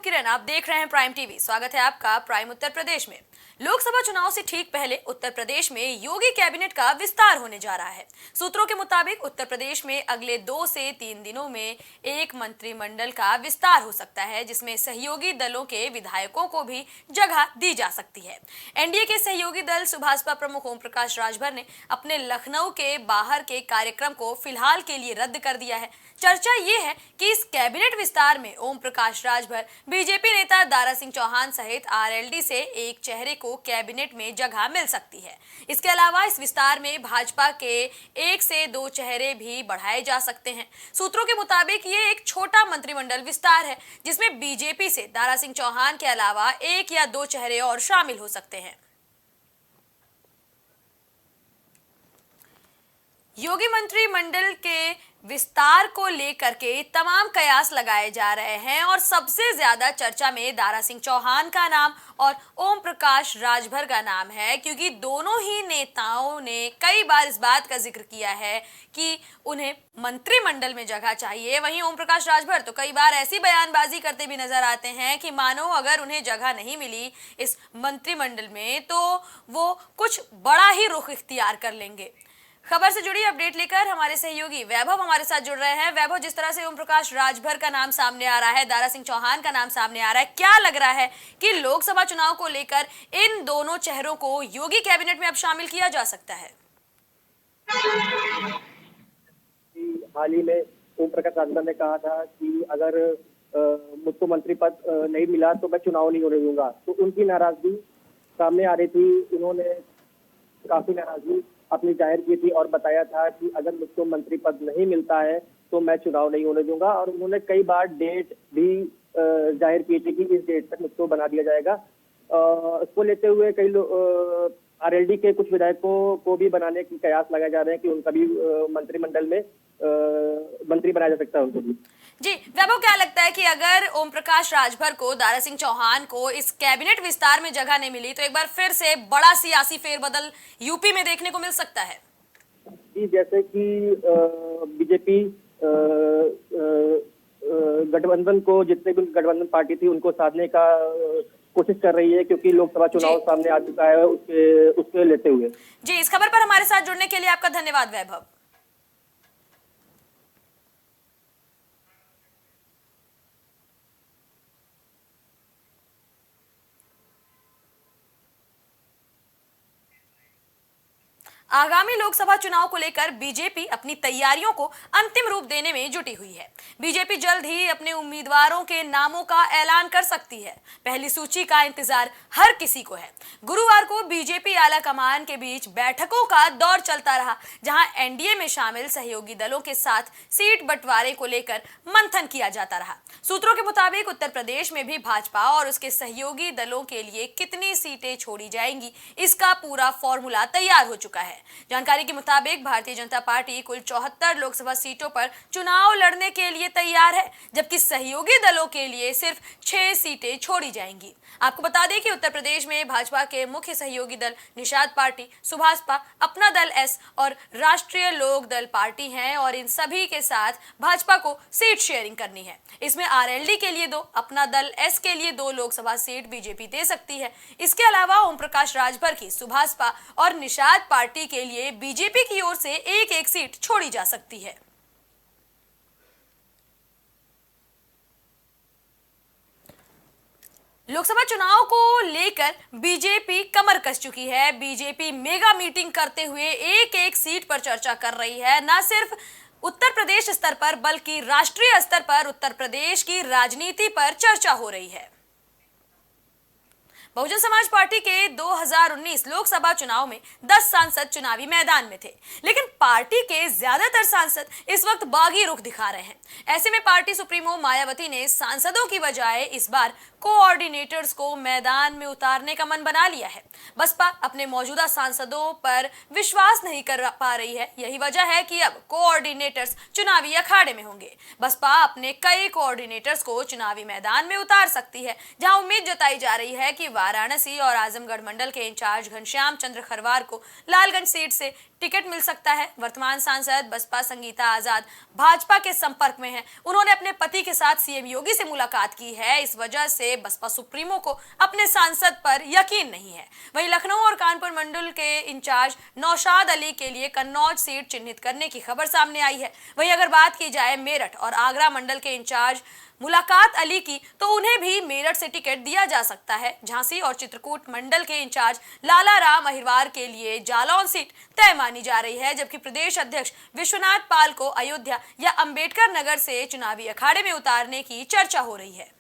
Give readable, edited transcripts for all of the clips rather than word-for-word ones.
किरण, आप देख रहे हैं प्राइम टीवी। स्वागत है आपका प्राइम उत्तर प्रदेश में। लोकसभा चुनाव से ठीक पहले उत्तर प्रदेश में योगी कैबिनेट का विस्तार होने जा रहा है। सूत्रों के मुताबिक उत्तर प्रदेश में अगले 2 से 3 दिनों में एक मंत्रिमंडल का विस्तार हो सकता है, जिसमें सहयोगी दलों के विधायकों को भी जगह दी जा सकती है। एनडीए के सहयोगी दल सुभाषपा प्रमुख ओम प्रकाश राजभर ने अपने लखनऊ के बाहर के कार्यक्रम को फिलहाल के लिए रद्द कर दिया है। चर्चा ये है कि इस कैबिनेट विस्तार में ओम प्रकाश राजभर, बीजेपी नेता दारा सिंह चौहान सहित आरएलडी से एक चेहरे को कैबिनेट में जगह मिल सकती है। इसके अलावा इस विस्तार में भाजपा के 1 से 2 चेहरे भी बढ़ाए जा सकते हैं। सूत्रों के मुताबिक ये एक छोटा मंत्रिमंडल विस्तार है, जिसमें बीजेपी से दारा सिंह चौहान के अलावा 1 या 2 चेहरे और शामिल हो सकते हैं। योगी मंत्रिमंडल के विस्तार को लेकर के तमाम कयास लगाए जा रहे हैं और सबसे ज्यादा चर्चा में दारा सिंह चौहान का नाम और ओम प्रकाश राजभर का नाम है, क्योंकि दोनों ही नेताओं ने कई बार इस बात का जिक्र किया है कि उन्हें मंत्रिमंडल में जगह चाहिए। वहीं ओम प्रकाश राजभर तो कई बार ऐसी बयानबाजी करते भी नजर आते हैं कि मानो अगर उन्हें जगह नहीं मिली इस मंत्रिमंडल में तो वो कुछ बड़ा ही रुख इख्तियार कर लेंगे। खबर से जुड़ी अपडेट लेकर हमारे सहयोगी वैभव हमारे साथ जुड़ रहे हैं। वैभव, जिस तरह से ओम प्रकाश राजभर का नाम सामने आ रहा है, दारा सिंह चौहान का नाम सामने आ रहा है, क्या लग रहा है कि लोकसभा चुनाव को लेकर इन दोनों चेहरों को योगी कैबिनेट में अब शामिल किया जा सकता है? हाल ही में ओम प्रकाश राजभर ने कहा था कि अगर मुझको मंत्री पद नहीं मिला तो मैं चुनाव नहीं होने दूंगा। तो उनकी नाराजगी सामने आ रही थी। उन्होंने काफी नाराजगी अपनी जाहिर की थी और बताया था कि अगर मुझको मंत्री पद नहीं मिलता है तो मैं चुनाव नहीं होने दूंगा। और उन्होंने कई बार डेट भी जाहिर की थी कि इस डेट तक मुझको बना दिया जाएगा। इसको लेते हुए कई लोग आरएलडी के कुछ विधायकों को भी बनाने की कयास लगाए जा रहे हैं कि उनका भी मंत्रिमंडल में मंत्री बनाया जा सकता है उनको भी। जी वैभव, क्या लगता है कि अगर ओम प्रकाश राजभर को, दारा सिंह चौहान को इस कैबिनेट विस्तार में जगह नहीं मिली तो एक बार फिर से बड़ा सियासी फेरबदल यूपी में देखने को मिल सकता है? जी, जैसे कि बीजेपी गठबंधन को, जितने भी गठबंधन पार्टी थी उनको साधने का कोशिश कर रही है, क्योंकि लोकसभा चुनाव सामने आ चुका है उसके लेते हुए। जी, इस खबर पर हमारे साथ जुड़ने के लिए आपका धन्यवाद वैभव। आगामी लोकसभा चुनाव को लेकर बीजेपी अपनी तैयारियों को अंतिम रूप देने में जुटी हुई है। बीजेपी जल्द ही अपने उम्मीदवारों के नामों का ऐलान कर सकती है। पहली सूची का इंतजार हर किसी को है। गुरुवार को बीजेपी आला कमान के बीच बैठकों का दौर चलता रहा, जहां एनडीए में शामिल सहयोगी दलों के साथ सीट बंटवारे को लेकर मंथन किया जाता रहा। सूत्रों के मुताबिक उत्तर प्रदेश में भी भाजपा और उसके सहयोगी दलों के लिए कितनी सीटें छोड़ी जाएंगी, इसका पूरा फॉर्मूला तैयार हो चुका है। जानकारी के मुताबिक भारतीय जनता पार्टी कुल 74 लोकसभा सीटों पर चुनाव लड़ने के लिए तैयार है, जबकि सहयोगी दलों के लिए सिर्फ 6 सीटें छोड़ी जाएंगी। आपको बता दें कि उत्तर प्रदेश में भाजपा के मुख्य सहयोगी दल निषाद पार्टी, सुभाषपा, अपना दल एस और राष्ट्रीय लोक दल पार्टी हैं और इन सभी के साथ भाजपा को सीट शेयरिंग करनी है। इसमें आरएलडी के लिए 2, अपना दल एस के लिए 2 लोकसभा सीट बीजेपी दे सकती है। इसके अलावा ओम प्रकाश राजभर की सुभाषपा और निषाद पार्टी के लिए बीजेपी की ओर से एक सीट छोड़ी जा सकती है। लोकसभा चुनाव को लेकर बीजेपी कमर कस चुकी है। बीजेपी मेगा मीटिंग करते हुए एक सीट पर चर्चा कर रही है। न सिर्फ उत्तर प्रदेश स्तर पर बल्कि राष्ट्रीय स्तर पर उत्तर प्रदेश की राजनीति पर चर्चा हो रही है। बहुजन समाज पार्टी के 2019 लोकसभा चुनाव में 10 सांसद चुनावी मैदान में थे, लेकिन पार्टी के ज्यादातर सांसद इस वक्त बागी रुख दिखा रहे हैं। ऐसे में पार्टी सुप्रीमो मायावती ने सांसदों की बजाय इस बार कोऑर्डिनेटर्स को मैदान में उतारने का मन बना लिया है। बसपा अपने मौजूदा सांसदों पर विश्वास नहीं कर पा रही है। यही वजह है कि अब कोऑर्डिनेटर्स चुनावी अखाड़े में होंगे। बसपा अपने कई कोऑर्डिनेटर्स को चुनावी मैदान में उतार सकती है, जहां उम्मीद जताई जा रही है कि वाराणसी और आजमगढ़ मंडल के इंचार्ज घनश्याम चंद्र खरवार को लालगंज सीट से टिकट मिल सकता है। वर्तमान सांसद बसपा संगीता आजाद भाजपा के संपर्क में हैं। उन्होंने अपने पति के साथ सीएम योगी से मुलाकात की है। इस वजह से बसपा सुप्रीमो को अपने सांसद पर यकीन नहीं है। वहीं लखनऊ और कानपुर मंडल के इंचार्ज नौशाद अली के लिए कन्नौज सीट चिन्हित करने की खबर सामने आई है। वहीं अगर बात की जाए मेरठ और आगरा मंडल के इंचार्ज मुलाकात अली की, तो उन्हें भी मेरठ से टिकट दिया जा सकता है। झांसी और चित्रकूट मंडल के इंचार्ज लाला राम अहिरवार के लिए जालौन सीट तय मानी जा रही है, जबकि प्रदेश अध्यक्ष विश्वनाथ पाल को अयोध्या या अंबेडकर नगर से चुनावी अखाड़े में उतारने की चर्चा हो रही है।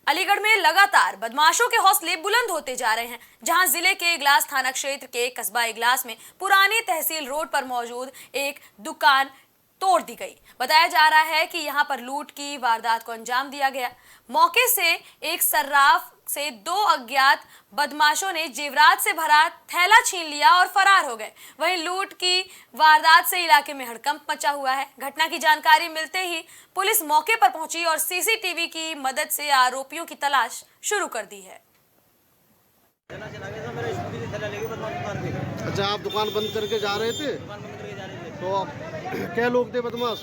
अलीगढ़ में लगातार बदमाशों के हौसले बुलंद होते जा रहे हैं, जहां जिले के इगलास थाना क्षेत्र के कस्बा इगलास में पुरानी तहसील रोड पर मौजूद एक दुकान तोड़ दी गई। बताया जा रहा है कि यहां पर लूट की वारदात को अंजाम दिया गया। मौके से एक सर्राफ से 2 अज्ञात बदमाशों ने जेवरात से भरा थैला छीन लिया और फरार हो गए। वहीं लूट की वारदात से इलाके में हड़कंप मचा हुआ है। घटना की जानकारी मिलते ही पुलिस मौके पर पहुंची और सीसीटीवी की मदद से आरोपियों की तलाश शुरू कर दी है। अच्छा, आप दुकान बंद करके जा रहे थे? तो आप क्या लोग थे बदमाश?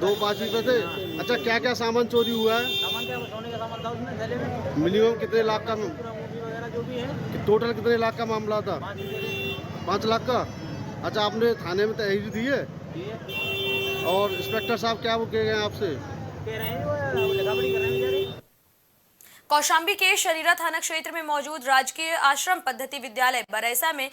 2 अपाची पे थे। अच्छा, क्या क्या सामान चोरी हुआ है? सामान क्या, सोने का सामान था उसमें थैले में। मिनिमम कितने लाख का? वगैरह जो भी है। टोटल कितने लाख का मामला था? 5 लाख का। अच्छा, आपने थाने में तहरीर दी है? और इंस्पेक्टर साहब क्या वो कह गए आपसे? कह रहे हैं वो लिखापढ़ी कर रहे हैं। कौशाम्बी के शरीरा थाना क्षेत्र में मौजूद राजकीय आश्रम पद्धति विद्यालय बरैसा में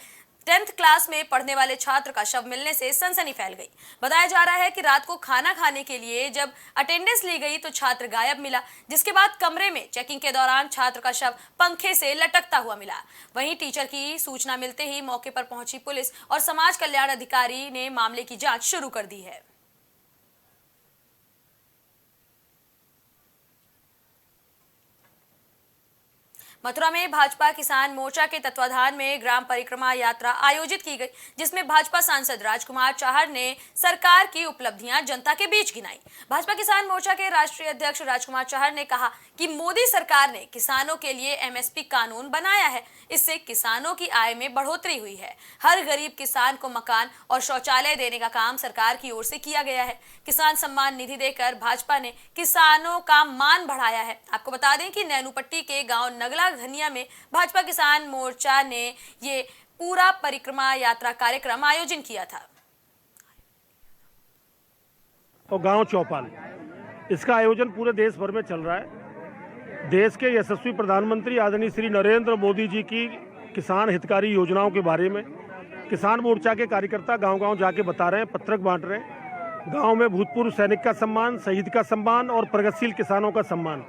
10th क्लास में पढ़ने वाले छात्र का शव मिलने से सनसनी फैल गई। बताया जा रहा है कि रात को खाना खाने के लिए जब अटेंडेंस ली गई तो छात्र गायब मिला, जिसके बाद कमरे में चेकिंग के दौरान छात्र का शव पंखे से लटकता हुआ मिला। वहीं टीचर की सूचना मिलते ही मौके पर पहुंची पुलिस और समाज कल्याण अधिकारी ने मामले की जांच शुरू कर दी है। मथुरा में भाजपा किसान मोर्चा के तत्वाधान में ग्राम परिक्रमा यात्रा आयोजित की गई, जिसमें भाजपा सांसद राजकुमार चाहर ने सरकार की उपलब्धियां जनता के बीच गिनाई। भाजपा किसान मोर्चा के राष्ट्रीय अध्यक्ष राजकुमार चाहर ने कहा कि मोदी सरकार ने किसानों के लिए एमएसपी कानून बनाया है। इससे किसानों की आय में बढ़ोतरी हुई है। हर गरीब किसान को मकान और शौचालय देने का काम सरकार की ओर से किया गया है। किसान सम्मान निधि देकर भाजपा ने किसानों का मान बढ़ाया है। आपको बता दें कि नैनूपट्टी के गांव नगला घनिया में भाजपा किसान मोर्चा ने ये पूरा परिक्रमा यात्रा कार्यक्रम आयोजन किया था। और गांव चौपाल, इसका आयोजन पूरे देश भर में चल रहा है। देश के यशस्वी प्रधानमंत्री आदरणीय श्री नरेंद्र मोदी जी की किसान हितकारी योजनाओं के बारे में किसान मोर्चा के कार्यकर्ता गांव-गांव जाके बता रहे हैं, पत्रक बांट रहे हैं। गांव में भूतपूर्व सैनिक का सम्मान, शहीद का सम्मान और प्रगतिशील किसानों का सम्मान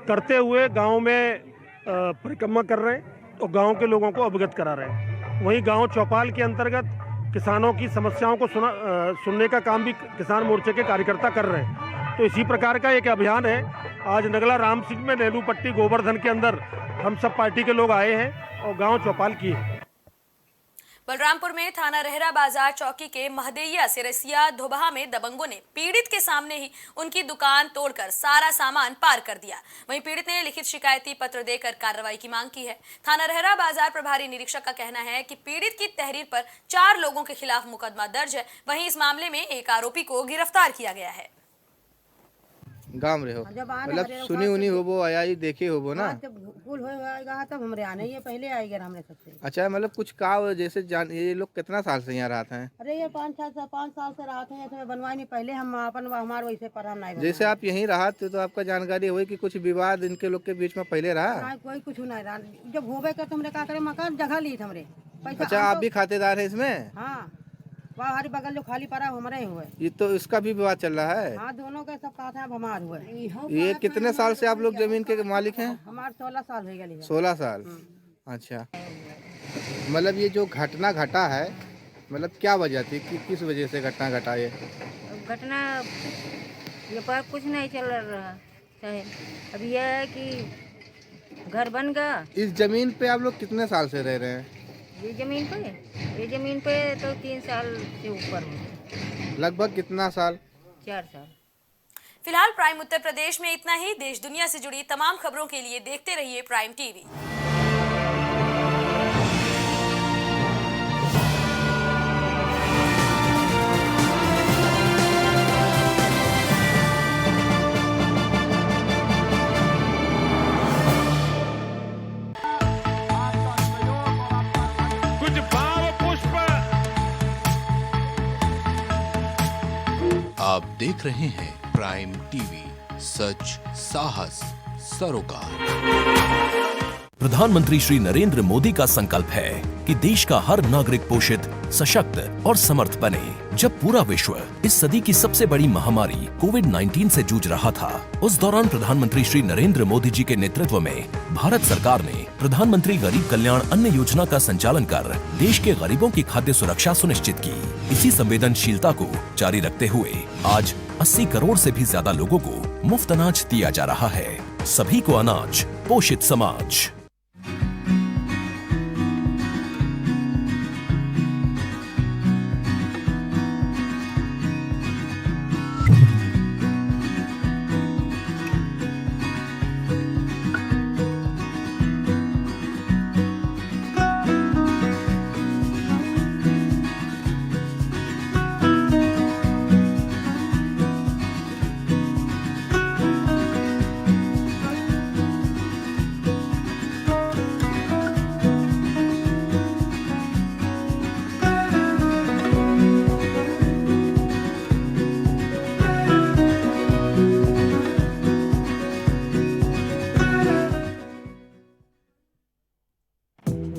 करते हुए गांव में परिक्रमा कर रहे हैं और गांव के लोगों को अवगत करा रहे हैं। वहीं गांव चौपाल के अंतर्गत किसानों की समस्याओं को सुनने का काम भी किसान मोर्चे के कार्यकर्ता कर रहे हैं। तो इसी प्रकार का एक अभियान है। आज नगला राम सिंह में नैनूपट्टी गोवर्धन के अंदर हम सब पार्टी के लोग आए हैं और गांव चौपाल किए हैं। बलरामपुर में थाना रहरा बाजार चौकी के महदैया सिरसिया धोबहा में दबंगों ने पीड़ित के सामने ही उनकी दुकान तोड़कर सारा सामान पार कर दिया। वहीं पीड़ित ने लिखित शिकायती पत्र देकर कार्रवाई की मांग की है। थाना रहरा बाजार प्रभारी निरीक्षक का कहना है कि पीड़ित की तहरीर पर 4 लोगों के खिलाफ मुकदमा दर्ज है। वहीं इस मामले में एक आरोपी को गिरफ्तार किया गया है। गाँव रहे हो मतलब सुनी उनी हो वो आया ही देखे हो वो ना फूल होएगा तब हमरे आने ये पहले आएगा हमरे सबसे। अच्छा, मतलब कुछ का जैसे ये लोग कितना साल से यहाँ रहते हैं? अरे ये 5 साल से रहते हैं, इसमें बनवाई नहीं पहले हम अपन हमारे वैसे पर हम नहीं। जैसे आप यहीं रहा तो आपका जानकारी हुई कि कुछ विवाद इनके लोग के बीच में पहले रहा? कोई कुछ नहीं रहा। जब होवे कर तुमरे का करे मकान जगह ली हमरे पैसा। अच्छा, आप भी खातेदार है इसमें? हाँ, हमारे बगल जो खाली पड़ा हमारे हुए। ये तो इसका भी विवाद चल रहा है? हाँ, दोनों के सब खाते हैं हमारे हुए। ये कितने साल से आप लोग जमीन के मालिक हैं? हमारे 16 साल हो गए। 16 साल। अच्छा, मतलब ये जो घटना घटा है मतलब क्या वजह थी कि किस वजह से घटना घटा ये? घटना ये पर कुछ नहीं चल रहा है। अब यह है कि घर बन गया। इस जमीन पे आप लोग कितने साल से रह रहे हैं? ये जमीन पे तो 3 साल से ऊपर में। लगभग कितना साल? 4 साल। फिलहाल प्राइम उत्तर प्रदेश में इतना ही। देश दुनिया से जुड़ी तमाम खबरों के लिए देखते रहिए प्राइम टीवी। कुछ भाव पुष्प। आप देख रहे हैं प्राइम टीवी, सच साहस सरोकार। प्रधानमंत्री श्री नरेंद्र मोदी का संकल्प है कि देश का हर नागरिक पोषित, सशक्त और समर्थ बने। जब पूरा विश्व इस सदी की सबसे बड़ी महामारी कोविड-19 से जूझ रहा था, उस दौरान प्रधानमंत्री श्री नरेंद्र मोदी जी के नेतृत्व में भारत सरकार ने प्रधानमंत्री गरीब कल्याण अन्न योजना का संचालन कर देश के गरीबों की खाद्य सुरक्षा सुनिश्चित की। इसी संवेदनशीलता को जारी रखते हुए आज 80 करोड़ से भी ज्यादा लोगों को मुफ्त अनाज दिया जा रहा है। सभी को अनाज, पोषित समाज।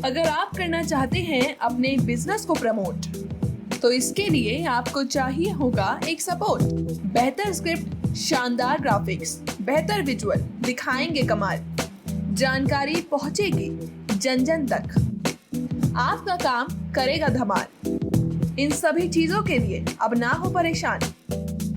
अगर आप करना चाहते हैं अपने बिजनेस को प्रमोट, तो इसके लिए आपको चाहिए होगा एक सपोर्ट। बेहतर स्क्रिप्ट, शानदार ग्राफिक्स, बेहतर विजुअल, दिखाएंगे कमाल, जानकारी पहुंचेगी जन जन तक, आपका काम करेगा धमाल। इन सभी चीजों के लिए अब ना हो परेशान।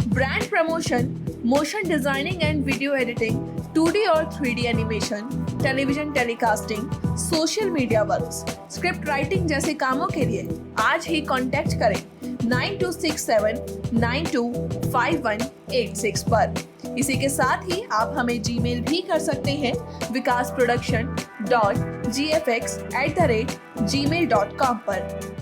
Brand promotion, motion designing and video editing, 2D और 3D animation, television telecasting, social media works, script writing जैसे कामों के लिए आज ही कांटेक्ट करें 9267925186 पर। इसी के साथ ही आप हमें जीमेल भी कर सकते हैं vikasproduction.gfx@gmail.com पर।